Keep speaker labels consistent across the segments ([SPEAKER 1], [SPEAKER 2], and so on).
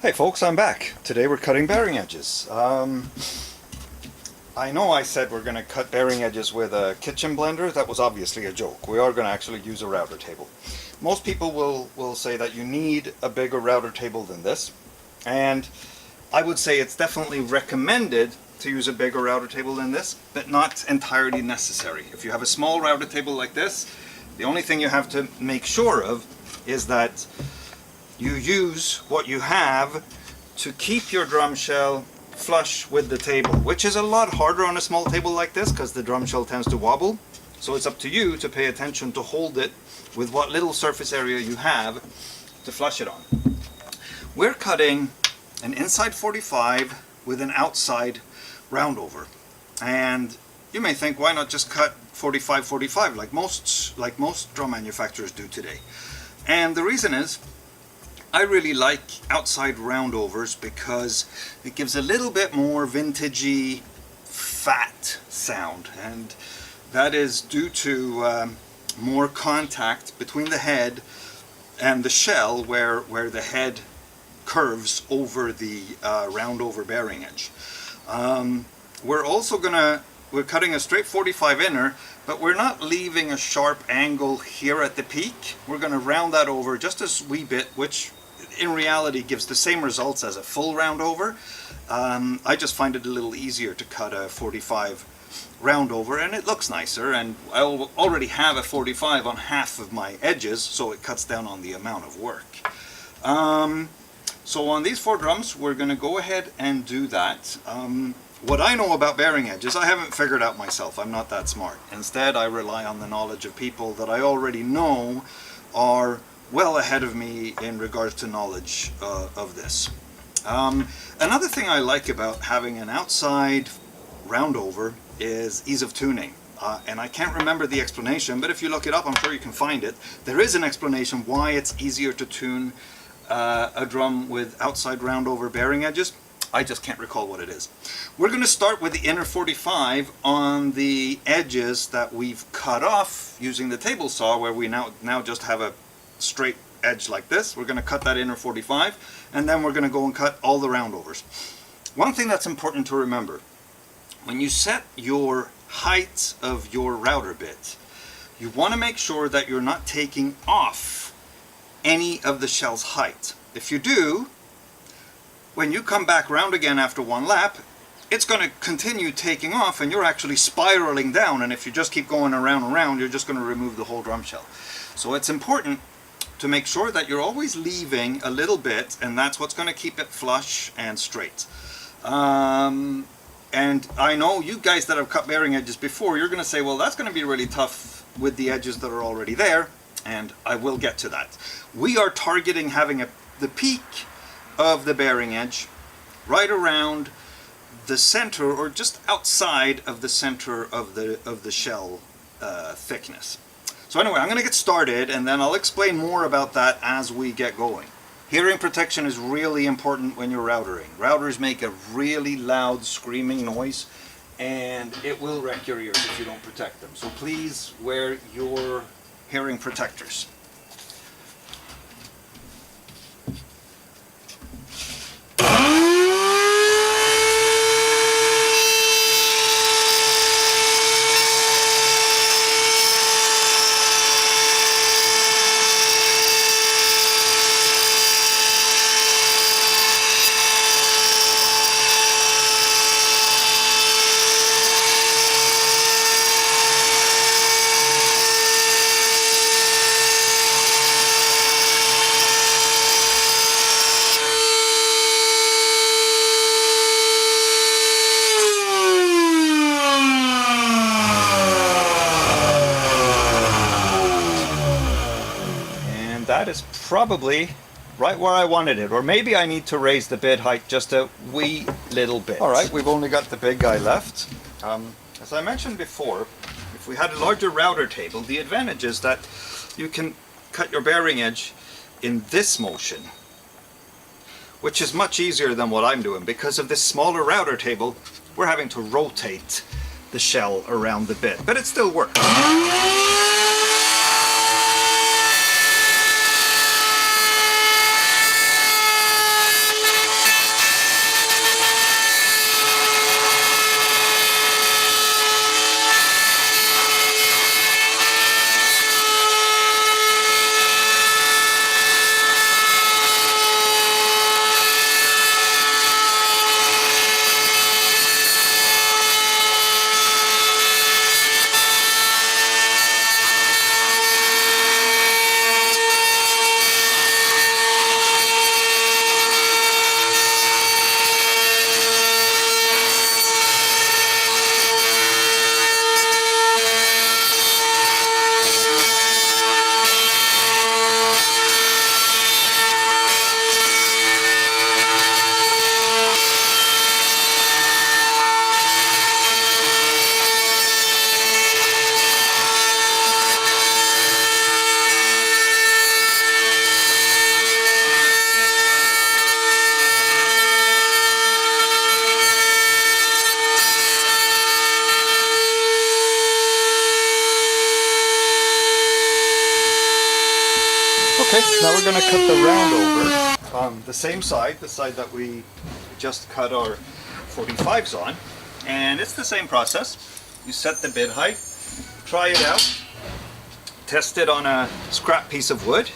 [SPEAKER 1] Hey folks, I'm back. Today we're cutting bearing edges. I know I said we're going to cut bearing edges with a kitchen blender. That was obviously a joke. We are going to actually use a router table. Most people will say that you need a bigger router table than this. And I would say it's definitely recommended to use a bigger router table than this, but not entirely necessary. If you have a small router table like this, the only thing you have to make sure of is that you use what you have to keep your drum shell flush with the table, which is a lot harder on a small table like this because the drum shell tends to wobble. So it's up to you to pay attention to hold it with what little surface area you have to flush it on. We're cutting an inside 45 with an outside roundover. And you may think, why not just cut 45-45 like most drum manufacturers do today? And the reason is, I really like outside roundovers because it gives a little bit more vintagey, fat sound, and that is due to more contact between the head and the shell where the head curves over the roundover bearing edge. We're cutting a straight 45 inner, but we're not leaving a sharp angle here at the peak. We're going to round that over just a wee bit, which in reality gives the same results as a full round over. I just find it a little easier to cut a 45 round over, and it looks nicer, and I already have a 45 on half of my edges, so it cuts down on the amount of work. So on these 4 drums we're going to go ahead and do that. What I know about bearing edges I haven't figured out myself. I'm not that smart. Instead I rely on the knowledge of people that I already know are well ahead of me in regards to knowledge of this. Another thing I like about having an outside roundover is ease of tuning. And I can't remember the explanation, but if you look it up I'm sure you can find it. There is an explanation why it's easier to tune a drum with outside roundover bearing edges. I just can't recall what it is. We're going to start with the inner 45 on the edges that we've cut off using the table saw, where we now just have a straight edge like this. We're going to cut that inner 45, and then we're going to go and cut all the roundovers. One thing that's important to remember, when you set your height of your router bit, you want to make sure that you're not taking off any of the shell's height. If you do, when you come back round again after one lap, it's going to continue taking off and you're actually spiraling down, and if you just keep going around and around, you're just going to remove the whole drum shell. So it's important to make sure that you're always leaving a little bit, and that's what's going to keep it flush and straight. And I know you guys that have cut bearing edges before, you're going to say, well, that's going to be really tough with the edges that are already there, and I will get to that. We are targeting having the peak of the bearing edge right around the center, or just outside of the center of the shell thickness. So anyway, I'm going to get started, and then I'll explain more about that as we get going. Hearing protection is really important when you're routering. Routers make a really loud screaming noise, and it will wreck your ears if you don't protect them. So please wear your hearing protectors. That is probably right where I wanted it, or maybe I need to raise the bit height just a wee little bit. Alright, we've only got the big guy left. As I mentioned before, if we had a larger router table, the advantage is that you can cut your bearing edge in this motion, which is much easier than what I'm doing. Because of this smaller router table, we're having to rotate the shell around the bit, but it still works. Okay, now we're going to cut the round over on the same side, the side that we just cut our 45s on. And it's the same process. You set the bit height, try it out, test it on a scrap piece of wood,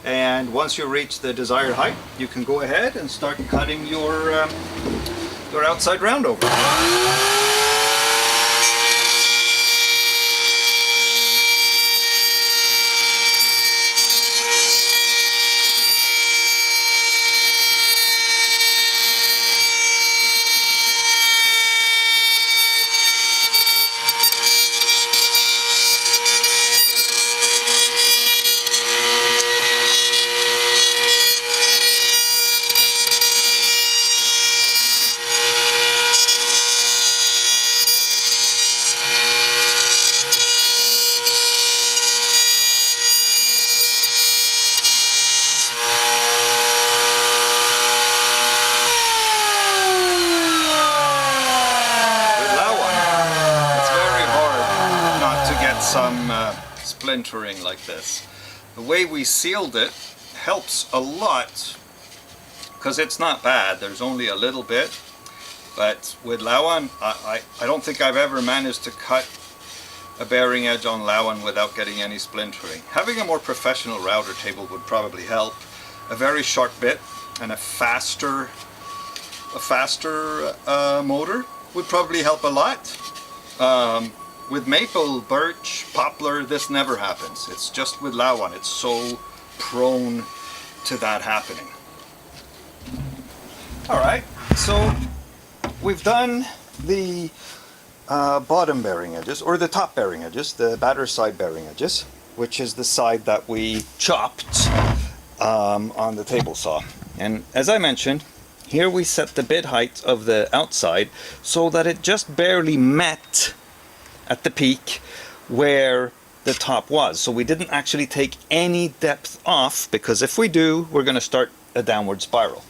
[SPEAKER 1] and once you reach the desired height, you can go ahead and start cutting your outside round over. Some splintering like this. The way we sealed it helps a lot because it's not bad. There's only a little bit, but with Lawan, I don't think I've ever managed to cut a bearing edge on Lawan without getting any splintering. Having a more professional router table would probably help. A very sharp bit and a faster motor would probably help a lot. With maple, birch, poplar, this never happens. It's just with Lawan. It's so prone to that happening. Alright, so we've done the bottom bearing edges, or the top bearing edges, the batter side bearing edges, which is the side that we chopped on the table saw. And as I mentioned, here we set the bit height of the outside so that it just barely met at the peak where the top was. So we didn't actually take any depth off, because if we do, we're going to start a downward spiral.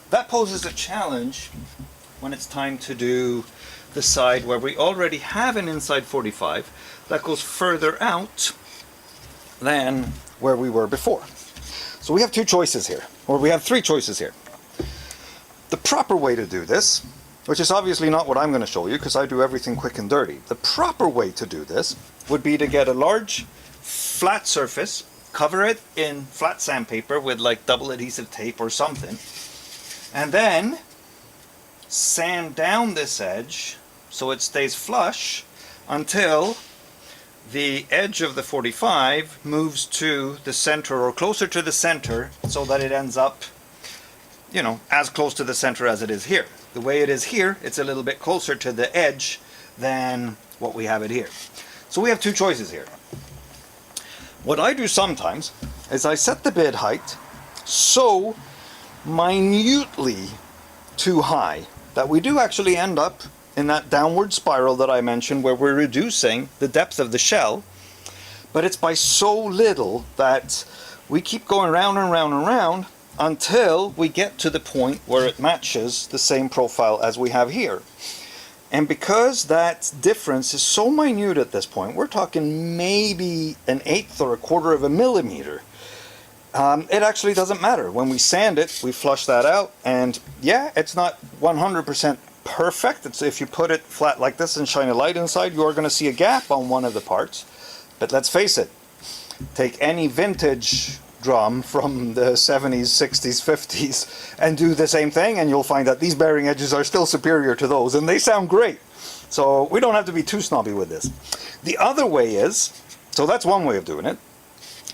[SPEAKER 1] That poses a challenge when it's time to do the side where we already have an inside 45 that goes further out than where we were before. So we have two choices here, or we have three choices here. The proper way to do this, which is obviously not what I'm going to show you because I do everything quick and dirty. The proper way to do this would be to get a large flat surface, cover it in flat sandpaper with like double adhesive tape or something, and then sand down this edge so it stays flush until the edge of the 45 moves to the center or closer to the center, so that it ends up, you know, as close to the center as it is here. The way it is here, it's a little bit closer to the edge than what we have it here. So we have two choices here. What I do sometimes is I set the bit height so minutely too high that we do actually end up in that downward spiral that I mentioned, where we're reducing the depth of the shell, but it's by so little that we keep going round and round and round until we get to the point where it matches the same profile as we have here. And because that difference is so minute at this point, we're talking maybe 1/8 or 1/4 of a millimeter, it actually doesn't matter. When we sand it, we flush that out, and yeah, it's not 100% perfect. It's, if you put it flat like this and shine a light inside, you are going to see a gap on one of the parts. But let's face it, take any vintage drum from the 70s, 60s, 50s and do the same thing, and you'll find that these bearing edges are still superior to those, and they sound great. So we don't have to be too snobby with this. The other way is, so that's one way of doing it.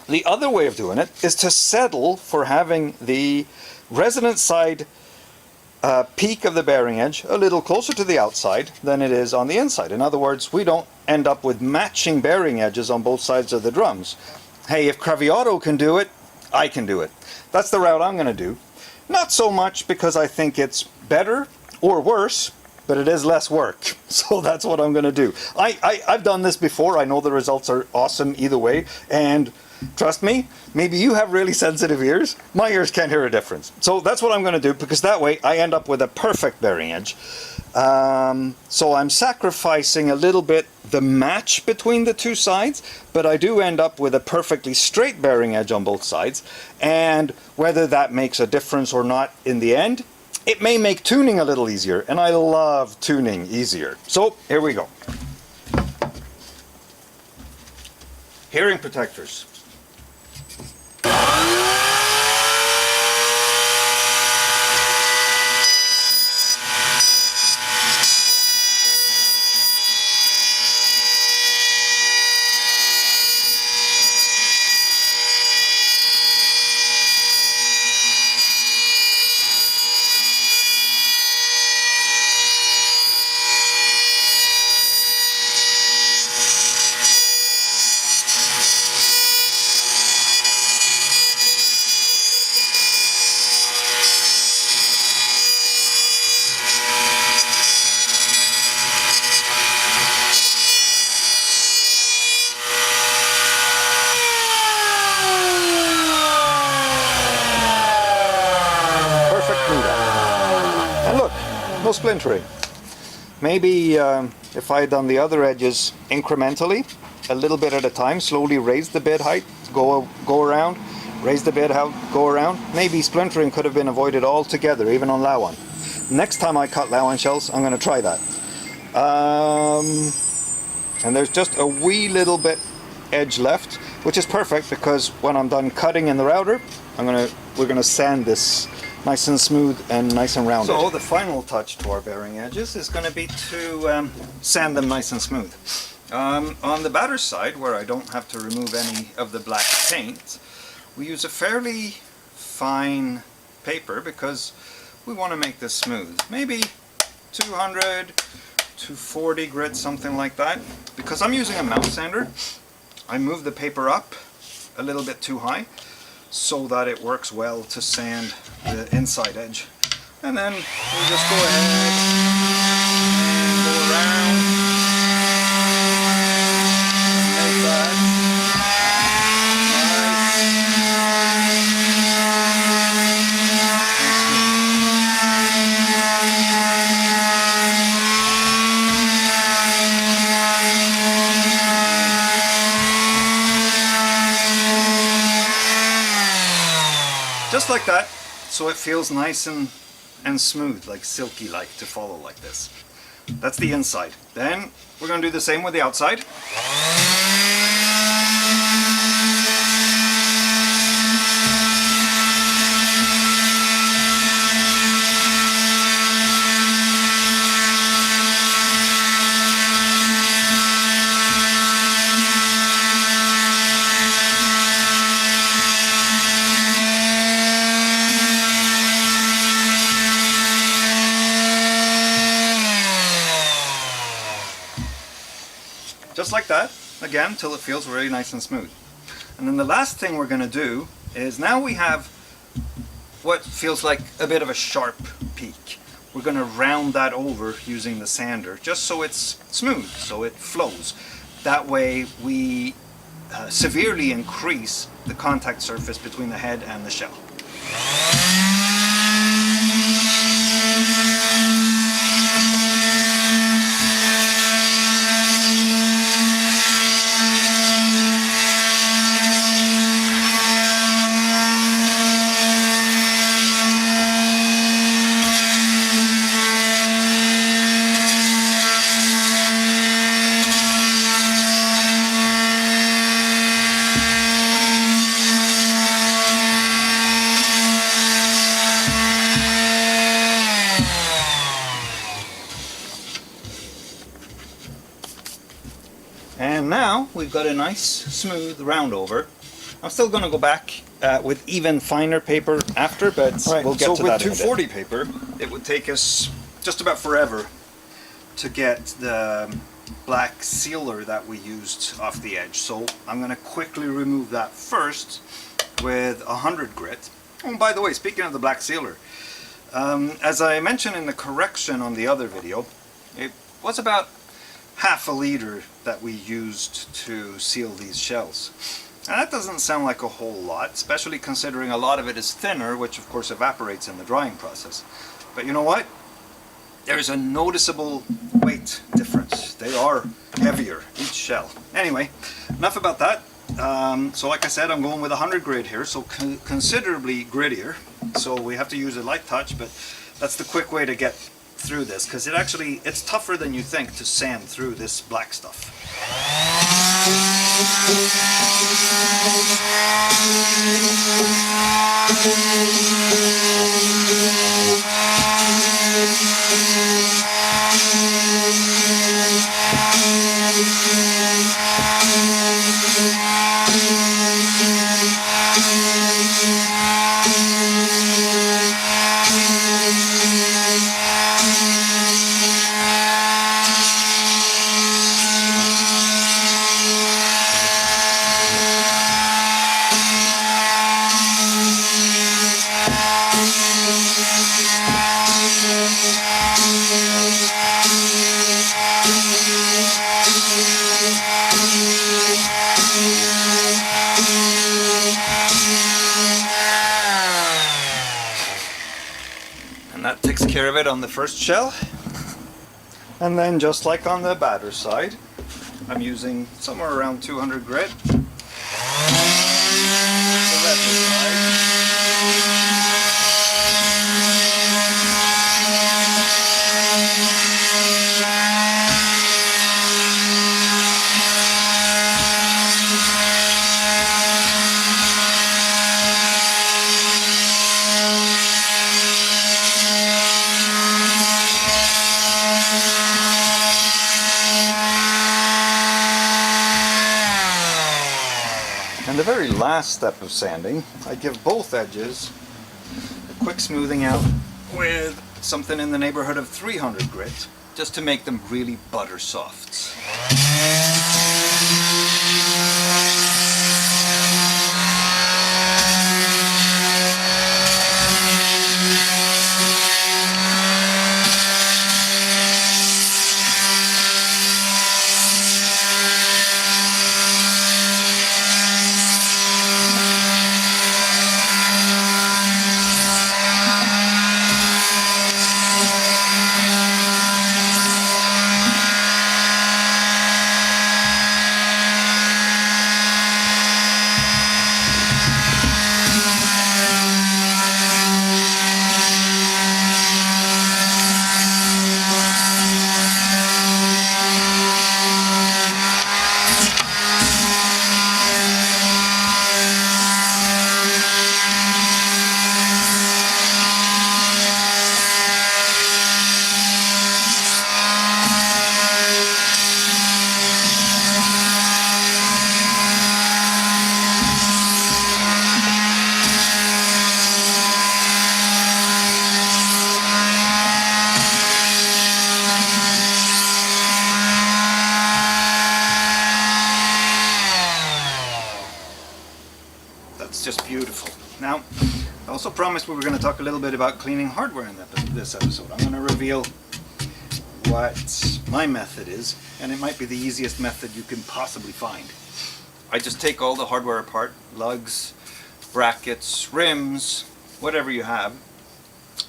[SPEAKER 1] The other way of doing it is to settle for having the resonance side peak of the bearing edge a little closer to the outside than it is on the inside. In other words, we don't end up with matching bearing edges on both sides of the drums. Hey, if Craviotto can do it, I can do it. That's the route I'm going to do. Not so much because I think it's better or worse, but it is less work. So that's what I'm going to do. I've done this before. I know the results are awesome either way. And Trust me, maybe you have really sensitive ears. My ears can't hear a difference. So that's what I'm going to do, because that way I end up with a perfect bearing edge. So I'm sacrificing a little bit the match between the two sides, but I do end up with a perfectly straight bearing edge on both sides. And whether that makes a difference or not in the end, it may make tuning a little easier, and I love tuning easier. So here we go. Hearing protectors. And look, no splintering. Maybe if I had done the other edges incrementally, a little bit at a time, slowly raise the bit height, go around, raise the bit height, go around, maybe splintering could have been avoided altogether, even on Lawan. Next time I cut Lawan shells, I'm going to try that. And there's just a wee little bit edge left, which is perfect, because when I'm done cutting in the router, we're gonna sand this nice and smooth and nice and rounded. So the final touch to our bearing edges is going to be to sand them nice and smooth. On the batter side, where I don't have to remove any of the black paint, we use a fairly fine paper because we want to make this smooth. Maybe 200, 240 grit, something like that. Because I'm using a mouth sander, I move the paper up a little bit too high so that it works well to sand the inside edge. And then we'll just go ahead and go around and make that just like that, so it feels nice and smooth, like silky like to follow like this. That's the inside. Then we're going to do the same with the outside. Just like that, again, till it feels really nice and smooth. And then the last thing we're going to do is, now we have what feels like a bit of a sharp peak. We're going to round that over using the sander, just so it's smooth, so it flows. That way we severely increase the contact surface between the head and the shell. And now we've got a nice smooth round over. I'm still going to go back with even finer paper after, but we'll get to that in a bit. So with 240 paper, it would take us just about forever to get the black sealer that we used off the edge. So I'm going to quickly remove that first with 100 grit. Oh, and by the way, speaking of the black sealer, as I mentioned in the correction on the other video, it was about half a liter that we used to seal these shells. And that doesn't sound like a whole lot, especially considering a lot of it is thinner, which of course evaporates in the drying process. But you know what? There's a noticeable weight difference. They are heavier, each shell. Anyway, enough about that. So like I said, I'm going with 100 grit here, so considerably grittier. So we have to use a light touch, but that's the quick way to get through this, because it's tougher than you think to sand through this black stuff. And that takes care of it on the first shell. And then just like on the batter side, I'm using somewhere around 200 grit. The red side. And the very last step of sanding, I give both edges a quick smoothing out with something in the neighborhood of 300 grit, just to make them really butter soft. That's just beautiful. Now, I also promised we were going to talk a little bit about cleaning hardware in this episode. I'm going to reveal what my method is, and it might be the easiest method you can possibly find. I just take all the hardware apart, lugs, brackets, rims, whatever you have,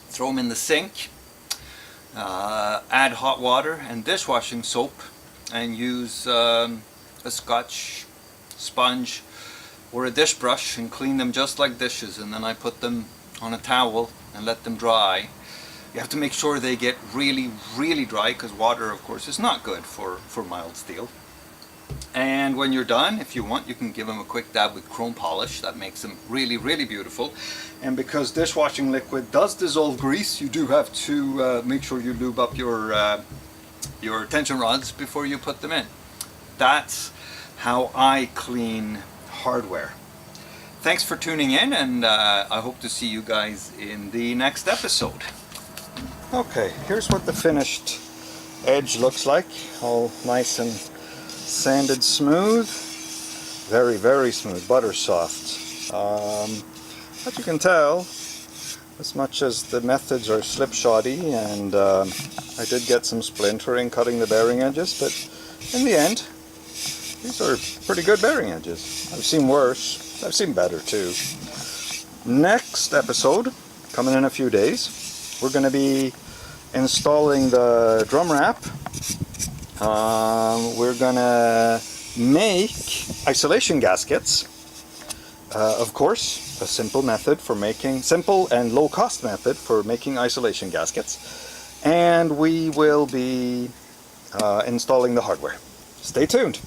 [SPEAKER 1] throw them in the sink, add hot water and dishwashing soap, and use a Scotch sponge or a dish brush and clean them just like dishes, and then I put them on a towel and let them dry. You have to make sure they get really, really dry, because water, of course, is not good for mild steel. And when you're done, if you want, you can give them a quick dab with chrome polish. That makes them really, really beautiful. And because dishwashing liquid does dissolve grease, you do have to make sure you lube up your tension rods before you put them in. That's how I clean hardware. Thanks for tuning in, and I hope to see you guys in the next episode. Okay, here's what the finished edge looks like. All nice and sanded smooth. Very, very smooth, butter soft. But you can tell, as much as the methods are slipshoddy, and I did get some splintering cutting the bearing edges, but in the end, These are pretty good bearing edges. I've seen worse. I've seen better too. Next episode, coming in a few days, we're going to be installing the drum wrap. We're going to make isolation gaskets. Of course, a simple and low cost method for making isolation gaskets. And we will be installing the hardware. Stay tuned.